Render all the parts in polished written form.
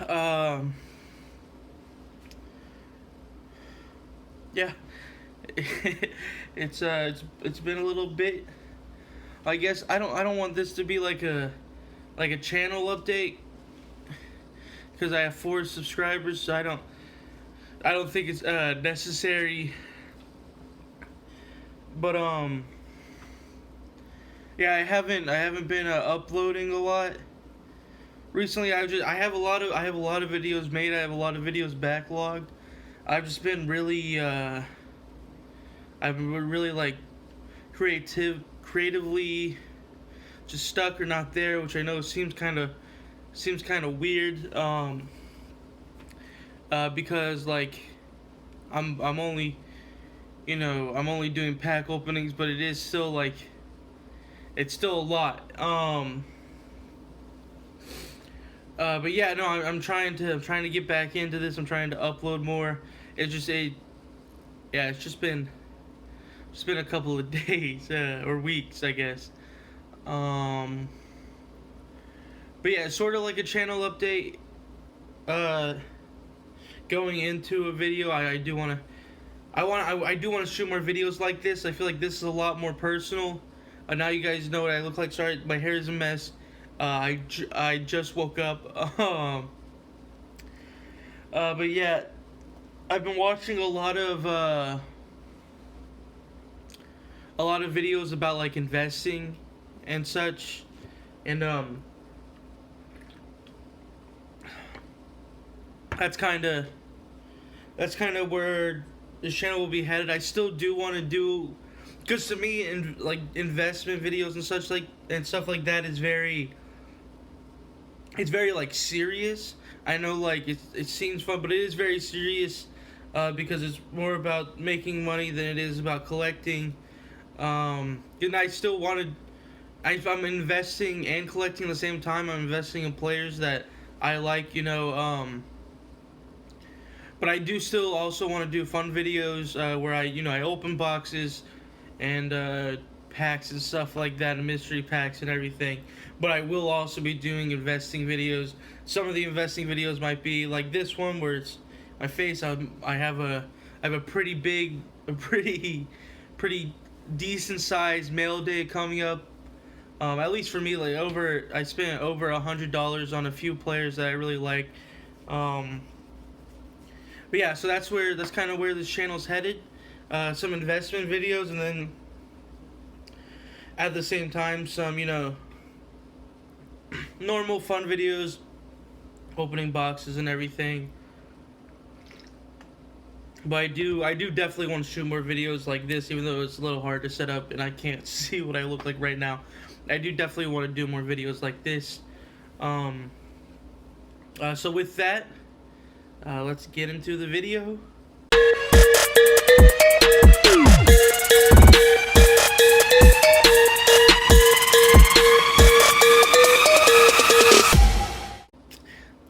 Um, yeah, it's been a little bit. I guess I don't want this to be like a channel update because I have 4 subscribers. So I don't think it's necessary. But yeah, I haven't been uploading a lot recently. I have a lot of videos made. I have a lot of videos backlogged. I've just been really I've been really like creatively just stuck or not there, which I know seems kind of weird. Because like I'm only I'm only doing pack openings, but it is still like it's still a lot. But yeah, no, I'm trying to get back into this. I'm trying to upload more. It's just yeah, it's been a couple of days or weeks, I guess. Um, but yeah, it's sort of like a channel update. Uh, Going into a video, I do want to. I do want to shoot more videos like this. I feel like this is a lot more personal. Now you guys know what I look like. Sorry, my hair is a mess. I just woke up. But yeah, I've been watching a lot of videos about like investing and such, and that's kind of where this channel will be headed. I still do want to do, because to me, like investment videos and such like and stuff like that is it's very like serious. I know like it seems fun, but it is very serious, because it's more about making money than it is about collecting. And I still wanted. If I'm investing and collecting at the same time, I'm investing in players that I like. But I do still also want to do fun videos where I open boxes and packs and stuff like that, and mystery packs and everything. But I will also be doing investing videos. Some of the investing videos might be like this one where it's my face. I have a pretty big, a pretty decent sized mail day coming up. At least for me, I spent over $100 on a few players that I really like. Um, but yeah, so that's kind of where this channel's headed. Some investment videos, and then at the same time some normal fun videos, opening boxes and everything. But I do definitely want to shoot more videos like this, even though it's a little hard to set up and I can't see what I look like right now. I do definitely want to do more videos like this. So with that, let's get into the video.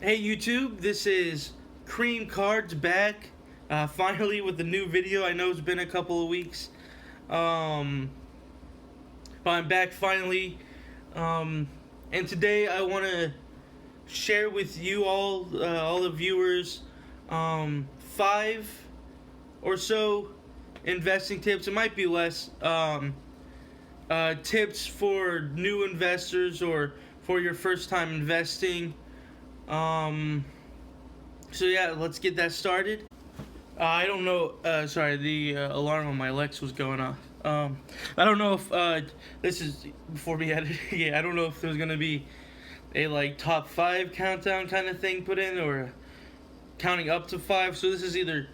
Hey YouTube, this is Cream Cards back, finally with a new video. I know it's been a couple of weeks, but I'm back finally, and today I want to share with you all the viewers, 5 or so investing tips. It might be less, tips for new investors or for your first time investing. So yeah, let's get that started. I don't know. Sorry, the alarm on my Alexa was going off. I don't know if this is before we edited. Yeah, I don't know if there's gonna be a like top 5 countdown kind of thing put in, or counting up to 5. So this is either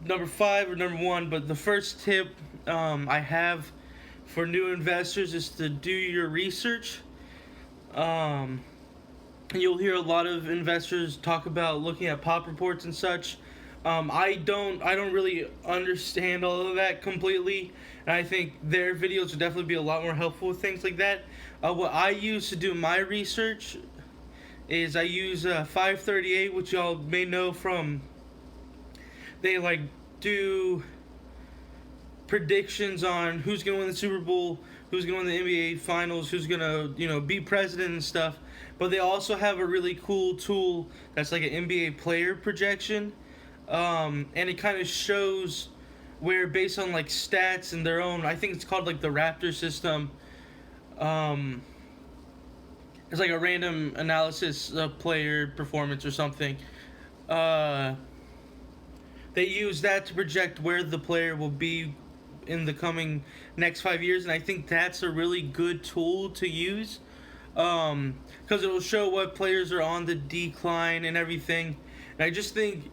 number 5 or number 1. But the first tip I have for new investors is to do your research. You'll hear a lot of investors talk about looking at pop reports and such. I don't really understand all of that completely, and I think their videos would definitely be a lot more helpful with things like that. What I use to do my research is I use 538, which y'all may know from. They like do predictions on who's going to win the Super Bowl, who's going to win the NBA Finals, who's going to, be president and stuff. But they also have a really cool tool that's like an NBA player projection. And it kind of shows where, based on like stats and their own, I think it's called like the Raptor system. It's like a random analysis of player performance or something. They use that to project where the player will be in the coming next 5 years, and I think that's a really good tool to use, because it'll show what players are on the decline and everything. And I just think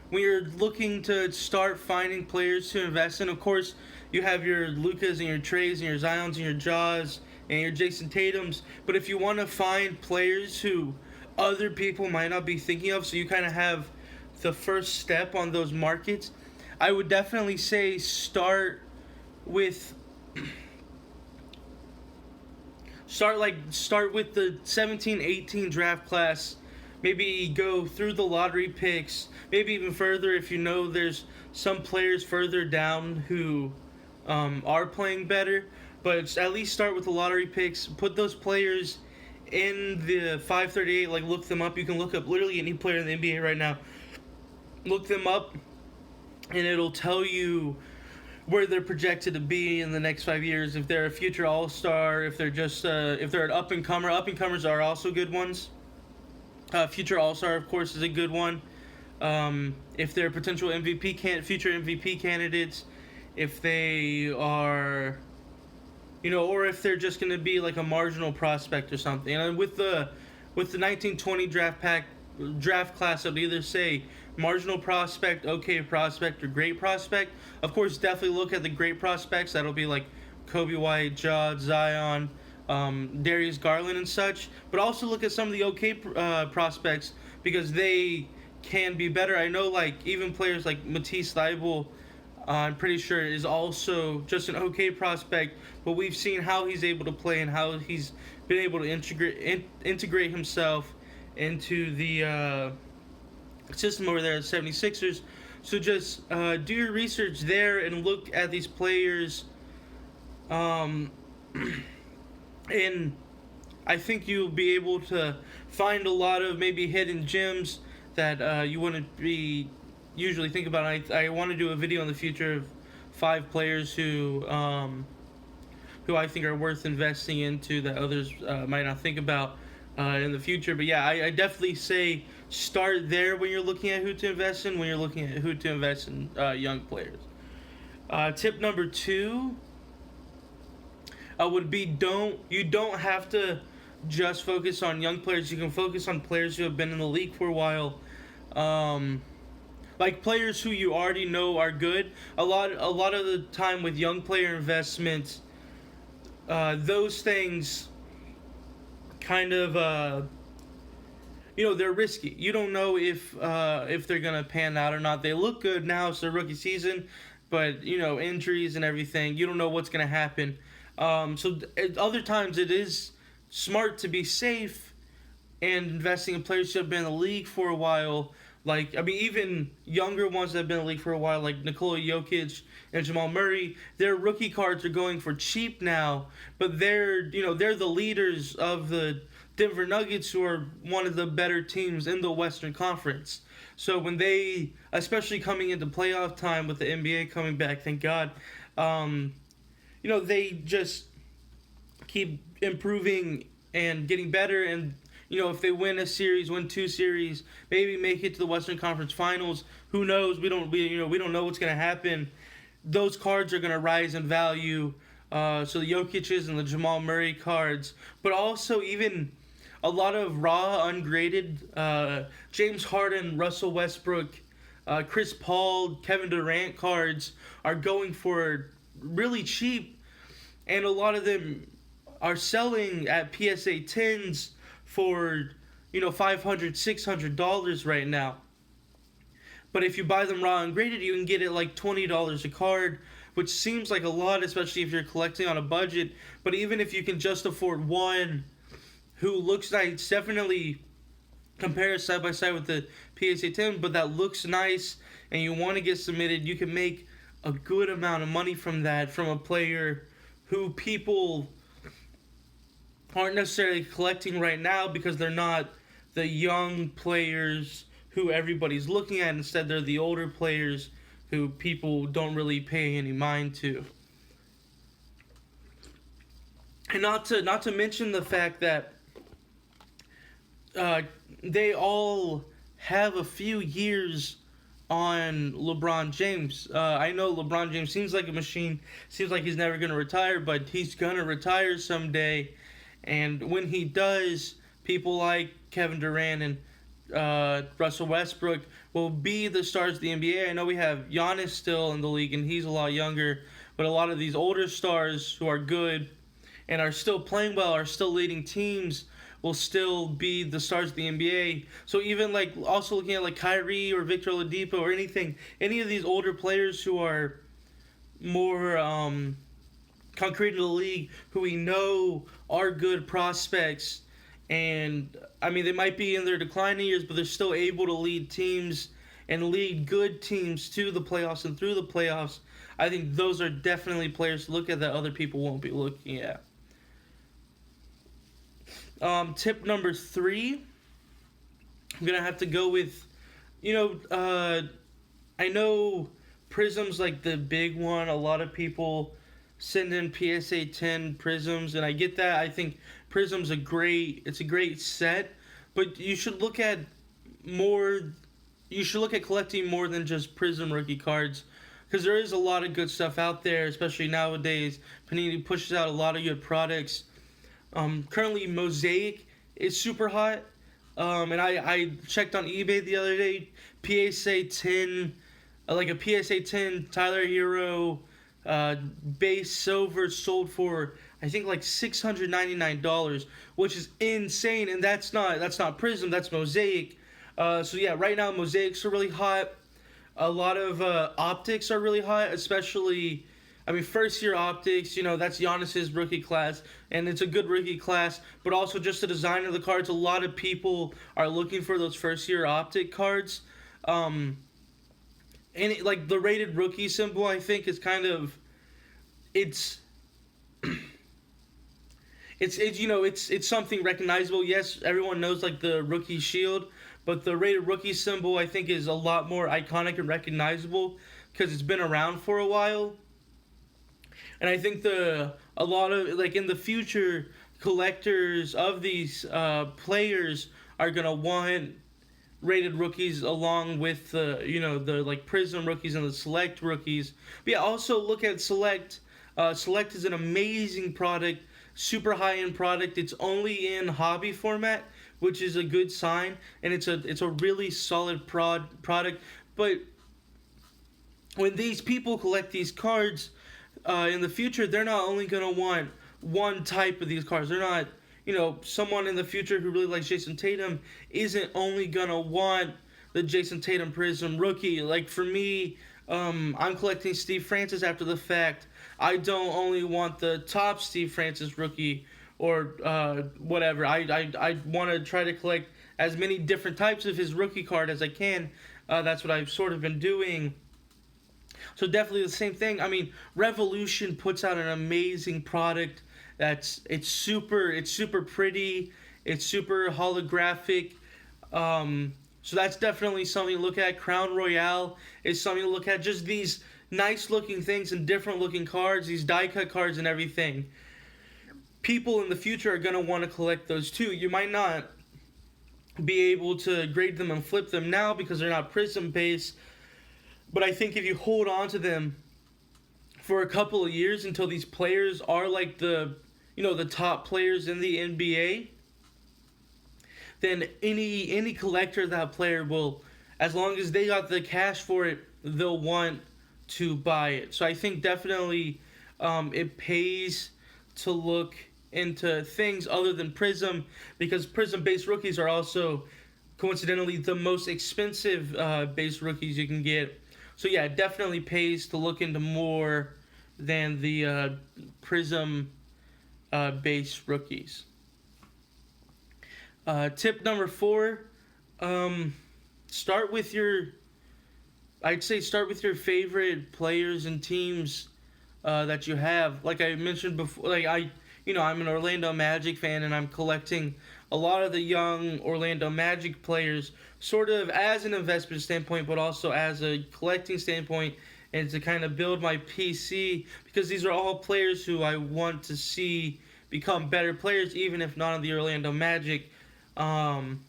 when you're looking to start finding players to invest in, of course, you have your Lukas and your Trays and your Zions and your Jaws and your Jason Tatums, but if you want to find players who other people might not be thinking of, so you kind of have the first step on those markets, I would definitely say start with the 17-18 draft class. Maybe go through the lottery picks, maybe even further if you know there's some players further down who are playing better. But at least start with the lottery picks. Put those players in the 538, like look them up. You can look up literally any player in the NBA right now. Look them up, and it'll tell you where they're projected to be in the next 5 years. If they're a future All-Star, if they're just if they're an up-and-comer. Up-and-comers are also good ones. Future All-Star, of course, is a good one. If they're potential future MVP candidates, if they are, or if they're just going to be like a marginal prospect or something. And with the 1920 draft class, I'd either say marginal prospect, okay prospect, or great prospect. Of course, definitely look at the great prospects. That'll be like Kobe White, Ja, Zion, Darius Garland and such. But also look at some of the okay prospects, because they can be better. I know like even players like Matisse Thybulle, I'm pretty sure is also just an okay prospect, but we've seen how he's able to play and how he's been able to integrate himself into the system over there at 76ers. So just do your research there and look at these players, and I think you'll be able to find a lot of maybe hidden gems that you wouldn't be usually think about. I want to do a video in the future of 5 players who I think are worth investing into that others might not think about in the future. But yeah, I definitely say start there when you're looking at who to invest in, when you're looking at who to invest in young players. Tip number 2 would be you don't have to just focus on young players. You can focus on players who have been in the league for a while. Like players who you already know are good. A lot of the time with young player investments, those things kind of they're risky. You don't know if they're gonna pan out or not. They look good now, it's their rookie season, but injuries and everything, you don't know what's gonna happen. So other times it is smart to be safe and investing in players who have been in the league for a while. Like, I mean, even younger ones that have been in the league for a while, like Nikola Jokic and Jamal Murray, their rookie cards are going for cheap now, but they're the leaders of the Denver Nuggets, who are one of the better teams in the Western Conference. So when they, especially coming into playoff time with the NBA coming back, thank God, they just keep improving and getting better. And if they win a series, win 2 series, maybe make it to the Western Conference Finals, who knows? We don't know what's gonna happen. Those cards are gonna rise in value. So the Jokic's and the Jamal Murray cards, but also even a lot of raw, ungraded James Harden, Russell Westbrook, Chris Paul, Kevin Durant cards are going for really cheap, and a lot of them are selling at PSA 10s for $500, $600 right now. But if you buy them raw and graded, you can get it like $20 a card, which seems like a lot, especially if you're collecting on a budget. But even if you can just afford one who looks nice, definitely compare it side by side with the PSA 10, but that looks nice and you want to get submitted, you can make a good amount of money from that, from a player who people aren't necessarily collecting right now because they're not the young players who everybody's looking at. Instead, they're the older players who people don't really pay any mind to. And not to mention the fact that uh, they all have a few years on LeBron James. I know LeBron James seems like a machine, seems like he's never going to retire, but he's going to retire someday. And when he does, people like Kevin Durant and Russell Westbrook will be the stars of the NBA. I know we have Giannis still in the league, and he's a lot younger, but a lot of these older stars who are good and are still playing well, are still leading teams, will still be the stars of the NBA. So even like also looking at like Kyrie or Victor Oladipo or any of these older players who are more concrete in the league, who we know are good prospects, and I mean they might be in their declining years, but they're still able to lead teams and lead good teams to the playoffs and through the playoffs. I think those are definitely players to look at that other people won't be looking at. Tip number 3, I'm gonna have to go with, I know Prism's like the big one. A lot of people send in PSA 10 Prisms, and I get that. I think Prism's it's a great set, but you should look at more. You should look at collecting more than just Prism rookie cards, because there is a lot of good stuff out there, especially nowadays. Panini pushes out a lot of good products. Currently, Mosaic is super hot. And I checked on eBay the other day. PSA 10, like a PSA 10 Tyler Hero base silver sold for I think like $699, which is insane. And that's not Prism, that's Mosaic. So yeah, right now Mosaics are really hot. A lot of optics are really hot, especially. I mean, first year optics, that's Giannis's rookie class, and it's a good rookie class, but also just the design of the cards. A lot of people are looking for those first year optic cards. And like the rated rookie symbol, I think is kind of, it's something recognizable. Yes, everyone knows like the rookie shield, but the rated rookie symbol I think is a lot more iconic and recognizable because it's been around for a while. And I think a lot of, like, in the future, collectors of these players are going to want rated rookies along with the like Prism rookies and the Select rookies. But yeah, also look at Select. Select is an amazing product, super high-end product. It's only in hobby format, which is a good sign, and it's a really solid product. But when these people collect these cards, in the future, they're not only going to want one type of these cards. They're not, someone in the future who really likes Jason Tatum isn't only going to want the Jason Tatum Prism rookie. Like for me, I'm collecting Steve Francis after the fact. I don't only want the top Steve Francis rookie or whatever. I want to try to collect as many different types of his rookie card as I can. That's what I've sort of been doing. So definitely the same thing. I mean, Revolution puts out an amazing product. It's super pretty. It's super holographic. So that's definitely something to look at. Crown Royale is something to look at. Just these nice looking things and different looking cards, these die cut cards and everything. People in the future are going to want to collect those too. You might not be able to grade them and flip them now because they're not Prism based. But I think if you hold on to them for a couple of years until these players are like the top players in the NBA, then any collector of that player will, as long as they got the cash for it, they'll want to buy it. So I think definitely it pays to look into things other than Prism, because Prism-based rookies are also coincidentally the most expensive base rookies you can get. So yeah, it definitely pays to look into more than the Prism base rookies. Tip number 4, start with your I'd say start with your favorite players and teams that you have. Like I mentioned before, I'm an Orlando Magic fan, and I'm collecting a lot of the young Orlando Magic players, sort of as an investment standpoint, but also as a collecting standpoint, and to kind of build my PC, because these are all players who I want to see become better players, even if not in the Orlando Magic. Um,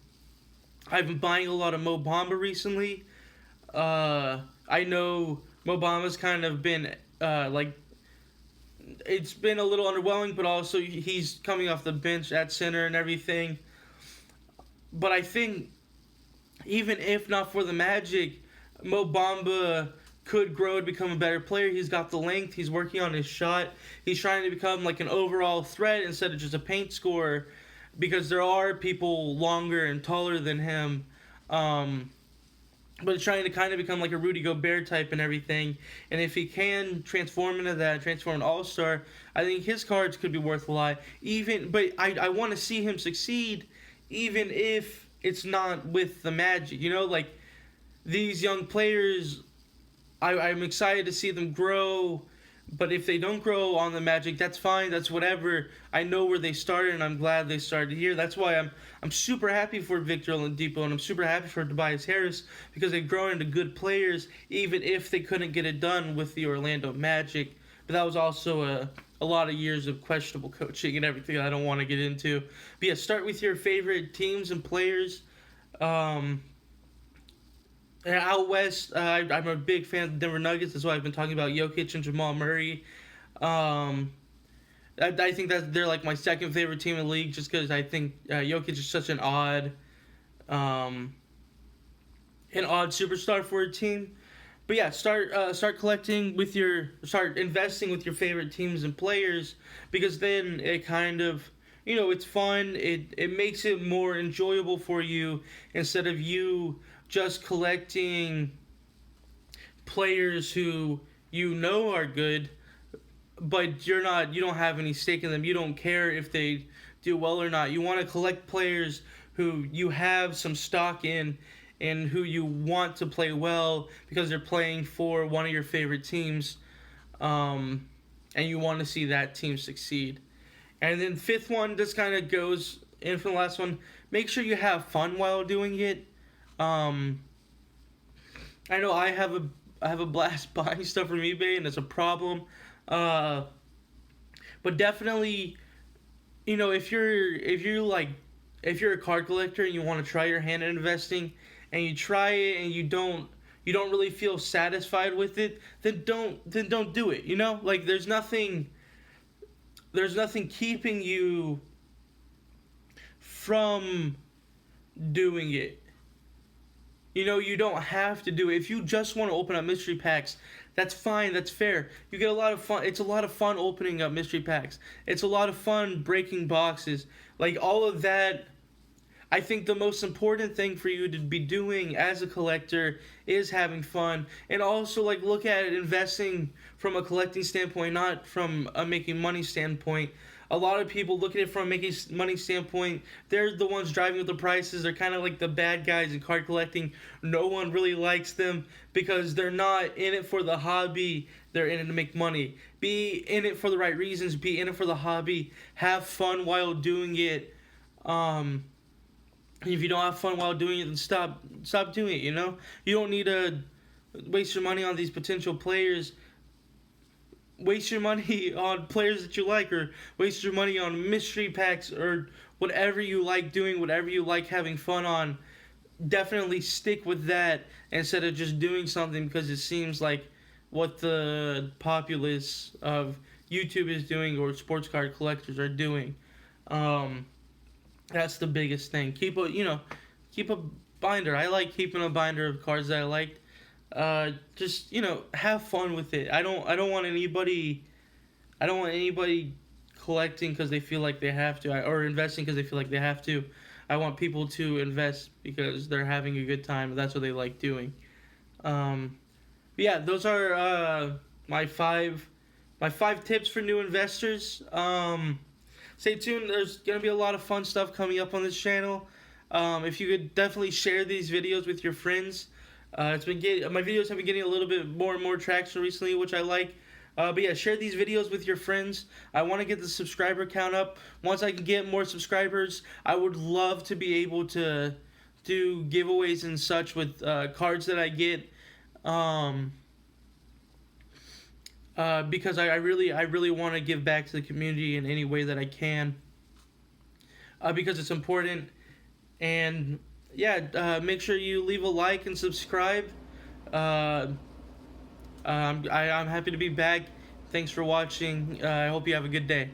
I've been buying a lot of Mo Bamba recently. I know Mo Bamba's kind of been it's been a little underwhelming, but also he's coming off the bench at center and everything. But I think even if not for the Magic, Mo Bamba could grow to become a better player. He's got the length. He's working on his shot. He's trying to become like an overall threat instead of just a paint scorer, because there are people longer and taller than him. But trying to kind of become like a Rudy Gobert type and everything. And if he can transform into that, transform an all-star, I think his cards could be worth a lot. But I want to see him succeed, even if it's not with the Magic. Like these young players, I'm excited to see them grow. But if they don't grow on the Magic, that's fine. That's whatever. I know where they started, and I'm glad they started here. That's why I'm super happy for Victor Oladipo, and I'm super happy for Tobias Harris, because they've grown into good players, even if they couldn't get it done with the Orlando Magic. But that was also a lot of years of questionable coaching and everything I don't want to get into. But yeah, start with your favorite teams and players. Out west, I'm a big fan of the Denver Nuggets. That's why I've been talking about Jokic and Jamal Murray. I think that they're like my second favorite team in the league, just because I think Jokic is such an odd superstar for a team. But yeah, start investing with your favorite teams and players, because then it kind of, it's fun. It makes it more enjoyable for you, instead of you just collecting players who are good, but you don't have any stake in them. You don't care if they do well or not. You want to collect players who you have some stock in, and who you want to play well because they're playing for one of your favorite teams, and you want to see that team succeed. And then fifth one, this kind of goes in from the last one. Make sure you have fun while doing it. I know I have a blast buying stuff from eBay, and it's a problem. But definitely, if you're a card collector and you want to try your hand at investing, and you try it and you don't really feel satisfied with it, then don't do it. Like there's nothing keeping you from doing it. You don't have to do it. If you just want to open up mystery packs, that's fine, that's fair. You get a lot of fun. It's a lot of fun opening up mystery packs. It's a lot of fun breaking boxes. Like all of that, I think the most important thing for you to be doing as a collector is having fun. And also look at it, investing from a collecting standpoint, not from a making money standpoint. A lot of people look at it from a making money standpoint. They're the ones driving up the prices. They're kind of like the bad guys in card collecting. No one really likes them because they're not in it for the hobby. They're in it to make money. Be in it for the right reasons. Be in it for the hobby. Have fun while doing it. If you don't have fun while doing it, then stop doing it. You don't need to waste your money on these potential players. Waste your money on players that you like, or waste your money on mystery packs, or whatever you like doing, whatever you like having fun on. Definitely stick with that instead of just doing something because it seems like what the populace of YouTube is doing or sports card collectors are doing. That's the biggest thing. Keep a binder. I like keeping a binder of cards that I liked. Just have fun with it. I don't want anybody collecting because they feel like they have to, or investing because they feel like they have to. I want people to invest because they're having a good time. That's what they like doing. Yeah, those are my five tips for new investors. Stay tuned. There's gonna be a lot of fun stuff coming up on this channel. If you could definitely share these videos with your friends. It's been getting my videos have been getting a little bit more and more traction recently, which I like. But yeah, share these videos with your friends. I want to get the subscriber count up. Once I can get more subscribers, I would love to be able to do giveaways and such with cards that I get. Um, because I really want to give back to the community in any way that I can. Because it's important. And yeah, make sure you leave a like and subscribe. Uh, I'm happy to be back. Thanks for watching. I hope you have a good day.